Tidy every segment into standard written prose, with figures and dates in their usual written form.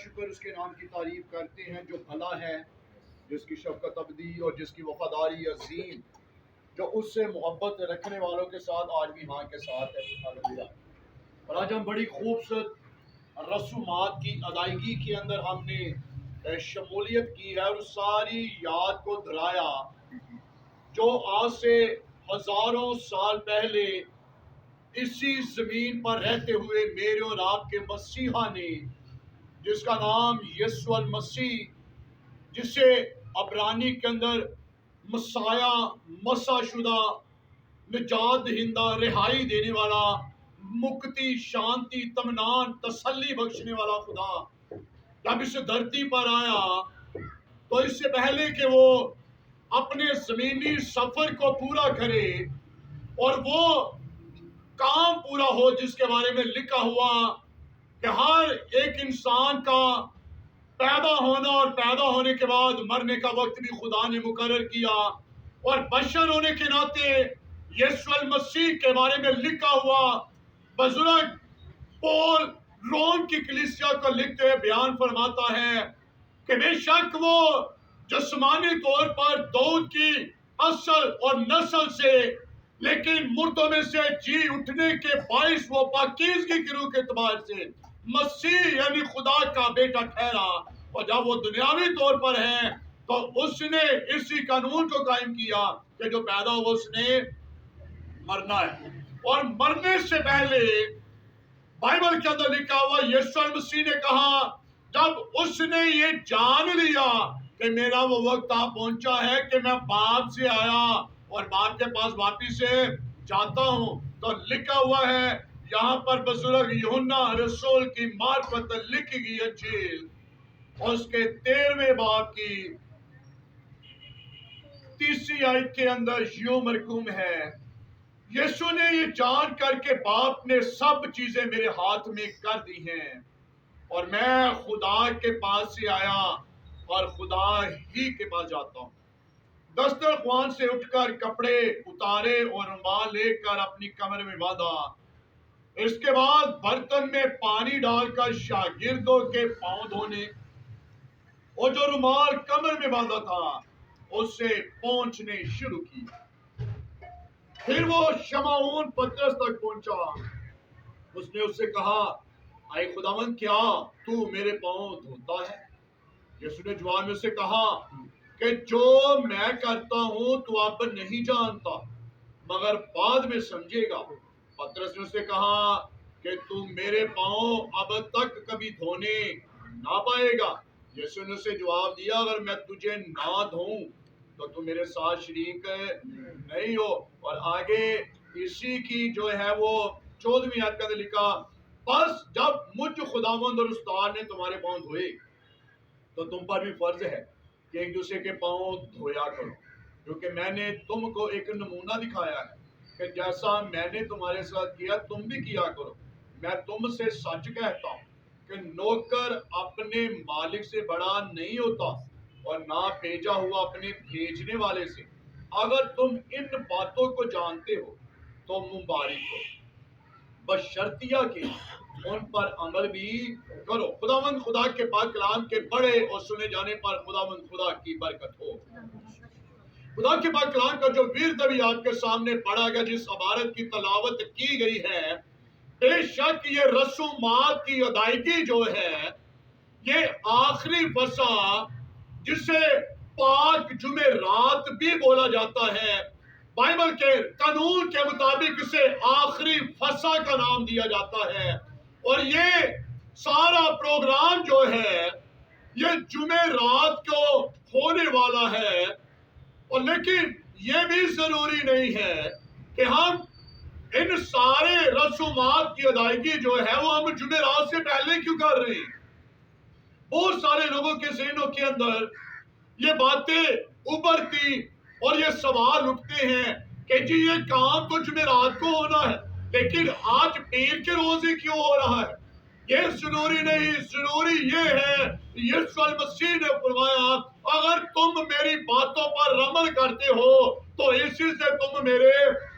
شکر اس کے نام کی تعریف کرتے ہیں جو بھلا ہے، جس کی شفقت ابدی اور جس کی وفاداری عظیم، جو اس سے محبت رکھنے والوں کے ساتھ آج بھی ہاں کے ساتھ ہے۔ ہاللیلویہ۔ اور آج ہم بڑی خوبصورت رسومات کی ادائیگی کے اندر ہم نے شمولیت کی ہے اور ساری یاد کو دہرایا جو آج سے ہزاروں سال پہلے اسی زمین پر رہتے ہوئے میرے اور آپ کے مسیحا نے، جس کا نام یسوع المسیح، جسے عبرانی کے اندر مسایہ، مسح شدہ، نجات دہندہ، رہائی دینے والا، مکتی، شانتی، اطمینان، تسلی بخشنے والا خدا جب اس دھرتی پر آیا تو اس سے پہلے کہ وہ اپنے زمینی سفر کو پورا کرے اور وہ کام پورا ہو جس کے بارے میں لکھا ہوا کہ ہر ایک انسان کا پیدا ہونا اور پیدا ہونے کے بعد مرنے کا وقت بھی خدا نے مقرر کیا، اور بشر ہونے کے ناطے یسوع المسیح کے بارے میں لکھا ہوا بزرگ پول روم کی کلیسیا کو لکھتے ہوئے بیان فرماتا ہے کہ بے شک وہ جسمانی طور پر داؤد کی اصل اور نسل سے، لیکن مردوں میں سے جی اٹھنے کے باعث وہ پاکیزگی کی روح کے اعتبار سے مسیح یعنی خدا کا بیٹا ٹھہرا، اور جب وہ دنیاوی طور پر ہے تو اس نے اسی قانون کو قائم کیا کہ جو پیدا ہو اس نے مرنا ہے، اور مرنے سے پہلے بائبل کے اندر لکھا ہوا یسوع المسیح نے کہا جب اس نے یہ جان لیا کہ میرا وہ وقت آ پہنچا ہے کہ میں باپ سے آیا اور باپ کے پاس واپس سے جاتا ہوں، تو لکھا ہوا ہے یہاں پر بزرگ یوحنا رسول کی معرفت لکھی گئی انجیل اس کے 13ویں باب کی 30 آیت کے اندر یوں مرقوم ہے، یسوع نے یہ جان کر کے باپ نے سب چیزیں میرے ہاتھ میں کر دی ہیں اور میں خدا کے پاس سے آیا اور خدا ہی کے پاس جاتا ہوں۔ دسترخوان سے اٹھ کر کپڑے اتارے اور رومال لے کر اپنی کمر میں باندھا، اس کے بعد برتن میں پانی ڈال کر شاگردوں کے پاؤں دھونے اور جو رومال کمر میں باندھا تھا اس سے پہنچنے شروع کی۔ پھر وہ شمعون پترس تک پہنچا، اس نے اس سے کہا اے خداوند کیا تو میرے پاؤں دھوتا ہے؟ یسوع نے جواب میں سے کہا کہ جو میں کرتا ہوں تو اب نہیں جانتا مگر بعد میں سمجھے گا۔ پترس نے اس سے کہا کہ تو میرے پاؤں اب تک کبھی دھونے نہ پائے گا۔ یسوع نے اسے جواب دیا اگر میں تجھے نہ دھوؤں تو تم میرے ساتھ شریک نہیں ہو۔ اور آگے اسی کی جو ہے وہ 14ویں آیت کا لکھا، بس جب مجھ خداوند اور استاد نے تمہارے پاؤں دھوئے تو تم پر بھی فرض ہے کہ ایک دوسرے کے پاؤں دھویا کرو، کیونکہ میں نے تم کو ایک نمونہ دکھایا ہے کہ جیسا میں نے تمہارے ساتھ کیا تم بھی کیا کرو۔ میں تم سے سچ کہتا ہوں کہ نوکر اپنے مالک سے بڑا نہیں ہوتا اور نہ بھیجا ہوا اپنے بھیجنے والے سے۔ اگر تم ان باتوں کو جانتے ہو تو مبارک ہو، بشرطیہ کہ ان پر عمل بھی کرو۔ خداوند خدا کے پاک کلام کے بڑے اور سنے جانے پر خداوند خدا کی برکت ہو۔ خدا کے پاک کلام کا جو ورد ابھی آپ کے سامنے پڑھا گیا، جس عبارت کی تلاوت کی گئی ہے، بے شک یہ رسومات کی ادائیگی جو ہے یہ آخری فصح جسے پاک جمعرات بھی بولا جاتا ہے، بائبل کے قانون کے مطابق اسے آخری فصح کا نام دیا جاتا ہے، اور یہ سارا پروگرام جو ہے یہ جمعرات کو ہونے والا ہے، اور لیکن یہ بھی ضروری نہیں ہے کہ ہم ان سارے رسومات کی ادائیگی جو ہے وہ ہم جمعرات سے پہلے کیوں کر رہے ہیں۔ بہت سارے لوگوں کے ذہنوں کے اندر یہ باتیں ابھرتی اور یہ سوال اٹھتے ہیں کہ جی یہ کام تو جمعرات کو ہونا ہے لیکن آج پیر کے روزے کیوں ہو رہا ہے؟ یہ ضروری نہیں، ضروری یہ ہے یسوع المسیح نے فرمایا اگر تم میری باتوں پر عمل کرتے ہو تو اسی سے تم میرے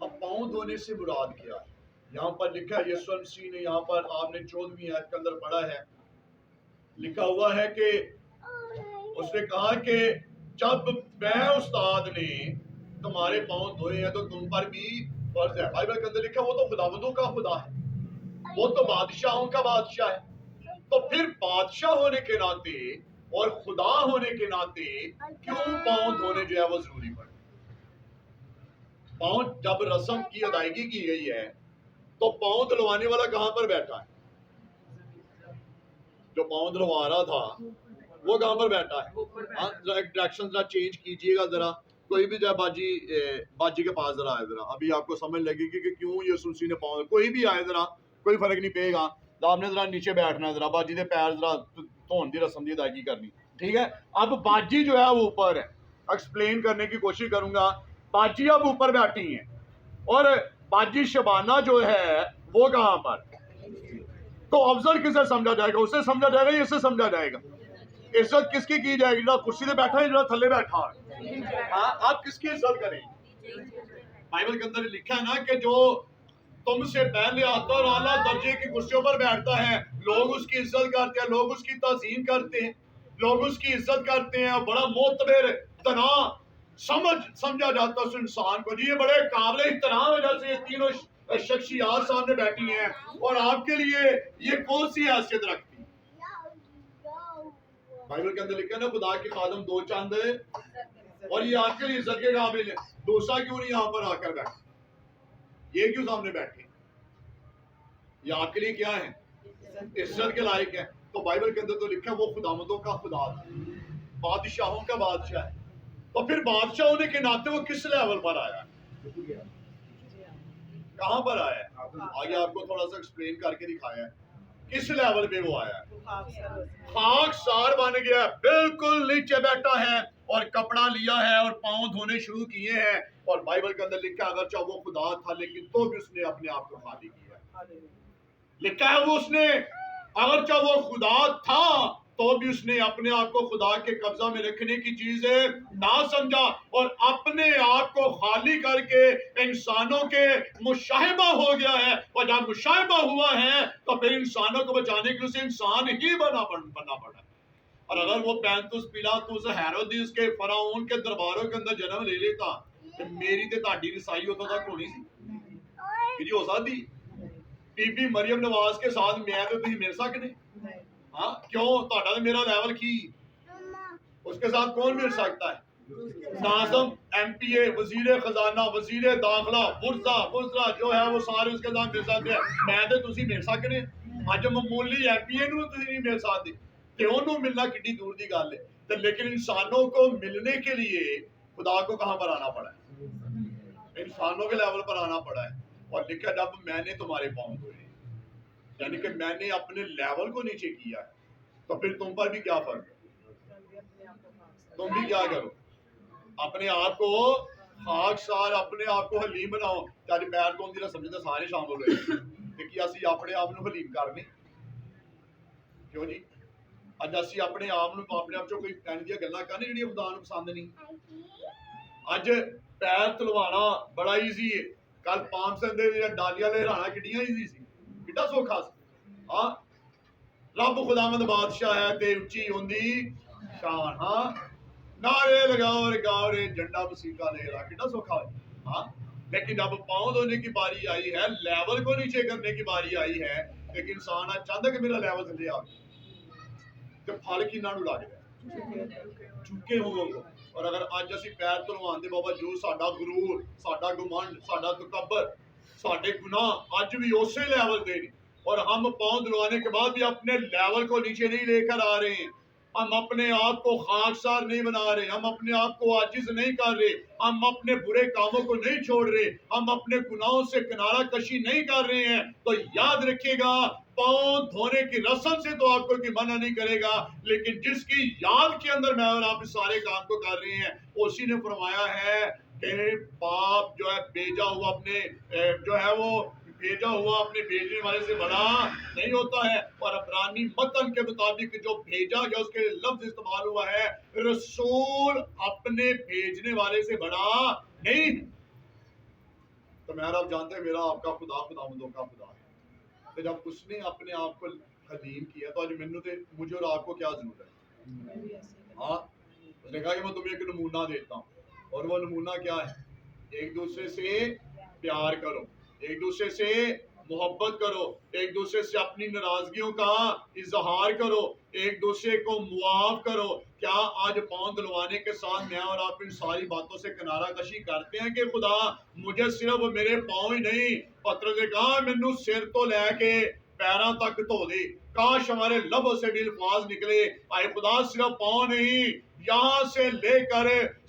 اب پاؤں دھونے سے مراد کیا ہے؟ یہاں پر لکھا ہے یسوع مسیح نے، یہاں پر آپ نے 14ویں آیت کے اندر پڑھا ہے، لکھا ہوا ہے کہ اس نے کہا کہ جب میں استاد نے تمہارے پاؤں دھوئے ہیں تو تم پر بھی فرض ہے۔ بائبل کے اندر لکھا وہ تو خداوندوں کا خدا ہے، وہ تو بادشاہوں کا بادشاہ ہے، تو پھر بادشاہ ہونے کے ناطے اور خدا ہونے کے ناطے کیوں پاؤں دھونے جو ہے وہ ضروری پڑے؟ پاؤں جب رسم کی ادائیگی کی گئی ہے تو پاؤں دھلوانے والا کہاں پر بیٹھا ہے؟ جو پاؤں دھلوا رہا تھا وہ کہاں پر بیٹھا ہے؟ ذرا ڈائریکشن ذرا چینج کیجئے گا، ذرا کوئی بھی جو ہے باجی کے پاس ذرا آئے، ذرا ابھی آپ کو سمجھ لگے گی کہ کیوں یسوع مسیح نے پاؤں، کوئی بھی آئے ذرا، کوئی فرق نہیں پے گا، آپ نے ذرا نیچے بیٹھنا ہے، ذرا باجی دے پیر ذرا دھون دی رسم دی ادائیگی کرنی، ٹھیک ہے؟ اب باجی جو ہے وہ اوپر ہے، ایکسپلین کرنے کی کوشش کروں گا۔ باجی اب اوپر بیٹھی ہیں اور باجی شبانہ جو ہے وہ کہاں پر؟ تو افضل کسے سمجھا جائے گا؟ اسے سمجھا جائے گا یا اسے سمجھا جائے گا؟ عزت کس کی جائے گی؟ جڑا کرسی پہ بیٹھا ہے، جڑا تھلے بیٹھا ہے؟ ہاں، آپ کس کی عزت کریں؟ بائبل کے اندر لکھا ہے نا کہ جو تم سے پہلے آتا اور اعلیٰ درجے کی کرسیوں پر بیٹھتا ہے، لوگ اس کی عزت کرتے ہیں، لوگ اس کی تعظیم کرتے ہیں، لوگ اس کی عزت کرتے ہیں، بڑا معتبر تنا سمجھا جاتا ہے اس انسان کو، جی یہ بڑے قابل احترام ہے، جیسے یہ تینوں شخصیات سامنے بیٹھی ہیں، اور آپ کے لیے یہ کون سی حیثیت رکھتی ہے؟ بائبل کے اندر لکھا ہے نا خدا کے خادم دو چاند ہے اور یہ آپ کے لیے عزت کے قابل ہے، دوسرا کیوں نہیں یہاں پر آ کر بیٹھے؟ یہ کیوں سامنے بیٹھے؟ یہ آپ کے لیے کیا ہے؟ عزت کے لائق ہے۔ تو بائبل کے اندر تو لکھا ہے وہ خداوندوں کا خدا ہے، بادشاہوں کا بادشاہ ہے، تو پھر بادشاہ ہونے کے ناطے وہ کس لیول پر آیا ہے؟ کہاں پر آیا ہے؟ آگے آپ کو تھوڑا سا ایکسپلین کر کے دکھایا ہے کس لیول پہ وہ آیا ہے۔ خاک سار بن گیا، بالکل نیچے بیٹھا ہے اور کپڑا لیا ہے اور پاؤں دھونے شروع کیے ہیں، اور بائبل کے اندر لکھا ہے اگر چاہے وہ خدا تھا لیکن تو بھی اس نے اپنے آپ کو خالی کیا۔ لکھا ہے وہ اس نے اگر چاہے وہ خدا تھا تو بھی اس نے اپنے آپ کو خدا کے قبضہ میں رکھنے کی چیز نہ سمجھا اور اپنے آپ کو خالی کر کے انسانوں کے مشاہبہ ہو گیا ہے، اور جب مشاہبہ ہوا ہے تو پھر انسانوں کو بچانے کے لیے اسے انسان ہی بننا پڑا۔ اور اگر وہ پینتوس پیلاطس ہیرودیس کے فرعون کے درباروں کے اندر جنم لے لیتا تو میری تے تہاڈی رسائی اتوں تک ہونی سی کہ جی ہو سکتی؟ بی بی مریم نواز کے ساتھ میں تو تسی مل سکنے؟ ہاں کیوں؟ تہاڈا تے میرا لیول کی اس کے ساتھ کون مل سکتا ہے؟ ناظم، ایم پی اے، وزیر خزانہ، وزیر داخلہ، وزراء جو ہے وہ سارے اس کے ساتھ مل سکتے ہیں، میں تے تسی مل سکنے؟ اج معمولی ایم پی اے نو تسی نہیں مل سکتے کہ انہوں ملنا کتنی دور دی گل ہے، لیکن انسانوں کو ملنے کے لیے خدا کو کہاں پر آنا پڑا ہے؟ انسانوں کے لیول پر آنا پڑا ہے، اور لکھا جب میں نے تمہارے پاؤں دھوئے، یعنی کہ میں نے اپنے لیول کو نیچے کیا ہے، تو پھر تم پر بھی کیا فرق ہے؟ تم بھی کیا کرو؟ اپنے آپ کو خاک سار، اپنے آپ کو حلیم بناؤ۔ چاہے پیر تو اندر سمجھتے سارے شامل ہوئے کہ اسی اپنے آپ کو حلیم کرنے کیوں جی؟ اج اسی اپنے آپ چوں کوئی پین دیا گلاں کرنے جڑی خدا نوں پسند نہیں۔ اج پیر تلوانا بڑا ایزی ہے، کل 500 دے ڈالیاں لہرانا کتنی ایزی سی، کتنا سوکھا سی۔ ہاں رب خداوند بادشاہ ہے تے اچھی ہوندی شان، ہاں نعرے لگاؤ رے جھنڈا مسیقہ لے رہا، کتنا سوکھا ہے۔ ہاں لیکن جب پاؤں دھونے کی باری آئی ہے، لیول کو نیچے کرنے کی باری آئی ہے، ایک انسان چاہتا کہ میرا لیول تھلے آ کہ پھل کی نہ لگ جائے چکے ہوں گے۔ اور اگر اج اسی پیر تلوان دے باوجود ساڈا غرور، ساڈا گمنڈ، ساڈا تکبر، ساڈے گناہ اج بھی اسی لیول دے نہیں، اور ہم پاؤں دلوانے کے بعد بھی اپنے لیول کو نیچے نہیں لے کر آ رہے ہیں، ہم اپنے آپ کو خاکسار نہیں بنا رہے، ہم اپنے آپ کو عاجز نہیں کر رہے، ہم اپنے برے کاموں کو نہیں چھوڑ رہے، ہم اپنے گناہوں سے کنارہ کشی نہیں کر رہے ہیں، تو یاد رکھیے گا پاؤں دھونے کی رسم سے تو آپ کو کوئی منع نہیں کرے گا، لیکن جس کی یاد کے اندر میں اور آپ اس سارے کام کو کر رہے ہیں، اسی نے فرمایا ہے کہ باپ جو ہے بھیجا ہوا اپنے جو ہے وہ بھیجا ہوا اپنے بھیجنے والے سے بڑا نہیں ہوتا ہے، اور عبرانی متن کے مطابق جو بھیجا گیا اس کے لفظ استعمال ہوا ہے رسول اپنے بھیجنے والے سے بڑا نہیں۔ تو میرا آپ جانتے ہیں میرا آپ کا خدا خداوندوں کا خدا ہے. تو جب اس نے اپنے آپ کو قدیم کیا تو آج مجھے اور آپ کو کیا ضرورت ہے؟ ہاں اس نے کہا کہ میں تمہیں ایک نمونہ دیتا ہوں، اور وہ نمونہ کیا ہے؟ ایک دوسرے سے پیار کرو، ایک دوسرے سے محبت کرو، ایک دوسرے سے اپنی ناراضگیوں کا اظہار کرو، ایک دوسرے کو معاف کرو. کیا آج پاؤں دلوانے کے ساتھ میں اور آپ ان ساری باتوں سے کنارہ کشی کرتے ہیں کہ خدا مجھے صرف میرے پاؤں ہی نہیں، پترس نے کہا مینوں سر تو لے کے پیراں تک دھو دے. کاش ہمارے لبوں سے بھی الفاظ نکلے آئے خدا صرف پاؤں نہیں، یہاں سے لے کر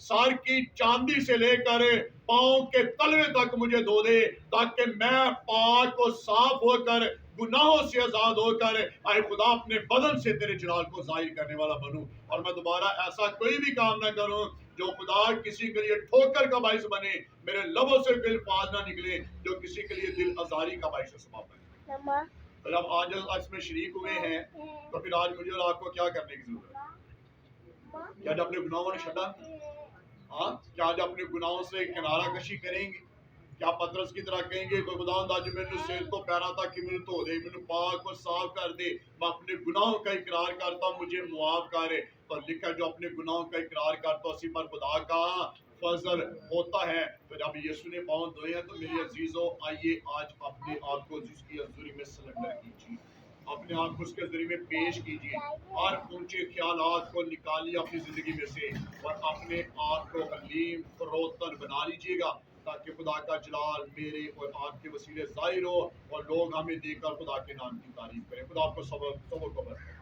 سر کی چاندی سے لے کر پاؤں کے تلوے تک مجھے دھو دے، تاکہ میں پاک و صاف ہو کر گناہوں سے آزاد ہو کر آئے خدا اپنے بدن سے تیرے جلال کو ظاہر کرنے والا بنوں، اور میں دوبارہ ایسا کوئی بھی کام نہ کروں جو خدا کسی کے لیے ٹھوکر کا باعث بنے، میرے لبوں سے کوئی الفاظ نہ نکلے جو کسی کے لیے دل آزاری کا باعث سبب بنے. تو جب آج اس میں شریک ہوئے ہیں تو پھر آج مجھے اور آپ کو کیا کرنے کی ضرورت ہے؟ کیا آج اپنے گناہوں نے چھڈا؟ ہاں کیا آج اپنے گناہوں سے کنارہ کشی کریں گے؟ کیا پترس کی طرح کہیں گے کوئی خداوند آج میرے سر تو پیرا تک کہ مجھے دھو دے، مجھے پاک اور صاف کر دے، میں اپنے گناہوں کا اقرار کرتا ہوں مجھے معاف کرے. تو لکھا جو اپنے گناہوں کا اقرار کرتا اسی پر خدا کا فضل ہوتا ہے. تو جب یسوع نے پاؤں دھوئے ہیں تو میرے عزیزوں آئیے آج اپنے آپ کو جس کی حضوری میں سرنڈر کیجیے، اپنے آپ کو اس کے ذریعے میں پیش کیجیے، اور اونچے خیالات کو نکالیے اپنی زندگی میں سے اور اپنے آپ کو حلیم فروتن بنا لیجیے گا، تاکہ خدا کا جلال میرے اور آپ کے وسیلے ظاہر ہو اور لوگ ہمیں دیکھ کر خدا کے نام کی تعریف کریں. خدا آپ کو صبر کو برکت